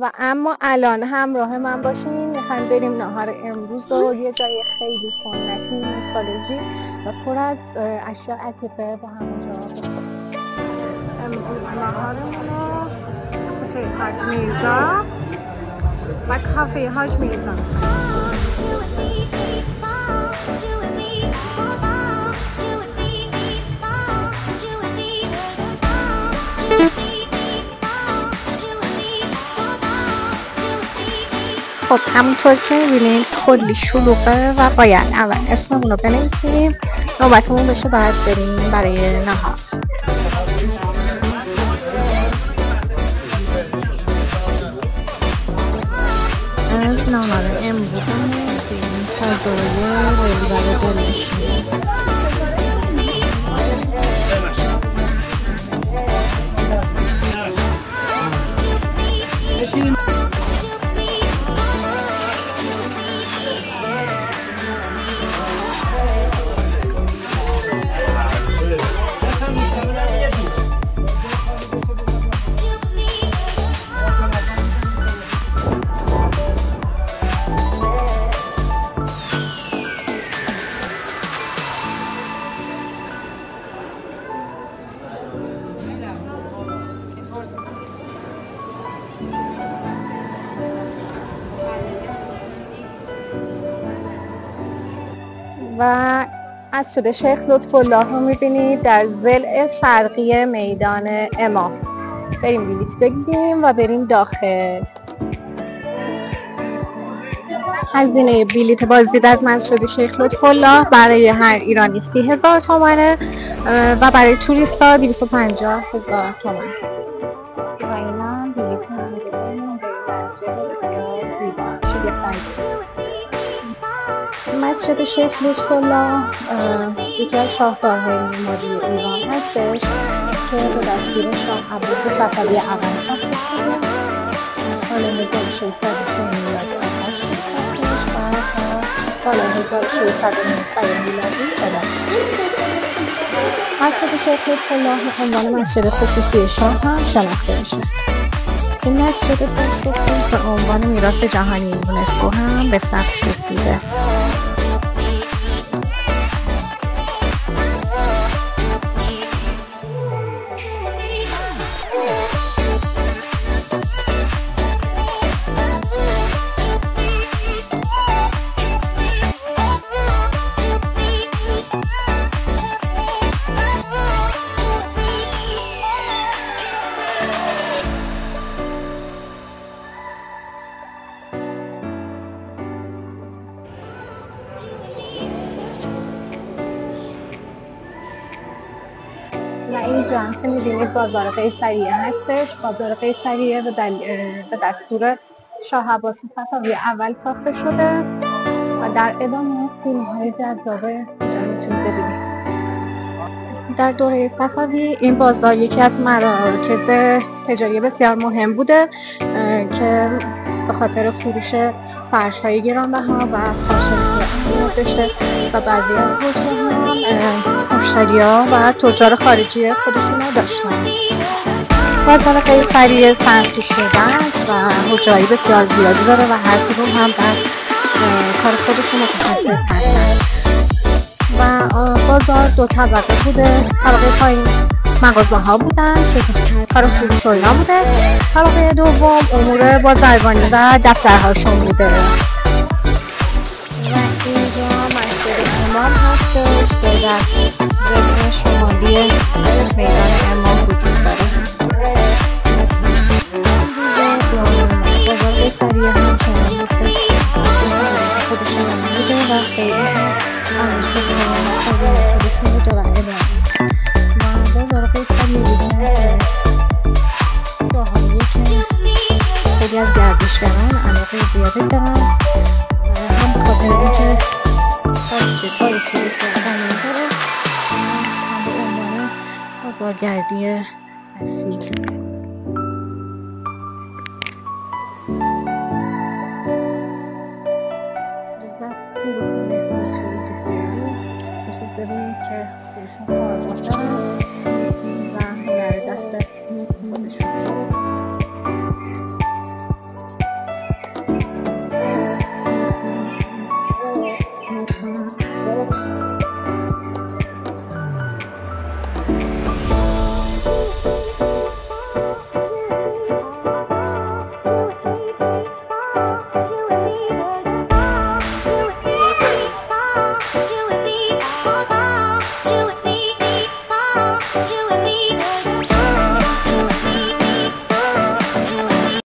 و اما الان همراه من باشین، میخوایم بریم نهار امروز رو یه جای خیلی سنتی نوستالژی و پر از اشیاء عتیقه با همونجا بخوریم. امروز نهارمون رو کوچه حاج میرزا و کافه حاج میرزا. خب همونطور که می‌بینید کلی شلوغه و باید اول اسممون رو بنویسیم، نوبتمون بشه باید بریم برای نهار. از نهار امروزمون بریم غذای ولور دلنشین. و مسجد شیخ لطف‌الله رو می‌بینید در ضلع شرقی میدان امام. بریم بلیط بگیریم و بریم داخل. هزینه بلیط بازدید از مسجد شیخ لطف‌الله برای هر ایرانی 30,000 تومانه و برای توریستا 250,000 تومان. و اینا بلیط رو می‌گیریم به مسجد بسیار زیبا شگفت‌انگیز. مسجد شیخ لطف‌الله یکی از شاهکارهای معماری ایران هستش که به دستور شاه عباس صفوی اول ساخته شده. سال 1630 میلادی آغاز شده و تا سال 1690 میلادی ادامه. مسجد شیخ لطف‌الله به عنوان مسجد خصوصی شاه هم شناخته میشه. این مسجد خصوصی به عنوان میراث جهانی یونسکو هم به ثبت رسیده. و اینجا هم که می‌بینید بازار قیصریه هستش. بازار قیصریه به دستور شاه عباس صفوی اول ساخته شده و در ادامه فیلم‌های جذاب اینجا میتونید ببینید. در دوره صفوی این بازار یکی از مراکز تجاری بسیار مهم بوده که به خاطر فروش فرش‌های گرانبها و کاشف‌های اهمیت داشته و بعضی از حوزه‌ها مشتری‌ها و تجار خارجی خودشون رو داشتن. بازار قیصریه سنتی شده است و حوزه‌های بسیار زیادی داره و هر کدوم هم در کار خودشون متخصص هستن. و بازار دو طبقه بوده. طبقه پایین مغازه‌ها بودن که کار فروش و اینا بوده. طبقه دوم امور بازرگانی و دفترهاشون بوده. و اینجا مسجد امام هستش که در ضلع شمالی میدان امام وجود داره. بازار قیصریه هم چنان خودشون بوده و خیلی خودشون رو دارن ادامه. و بازار قیصریه بوده جاهاییه که خیلی از گردشگران علاقه زیادی دارن، هم به خاطر اینکه تاریخی قدیمی داره، هم به عنوان بازارگردی اصیل.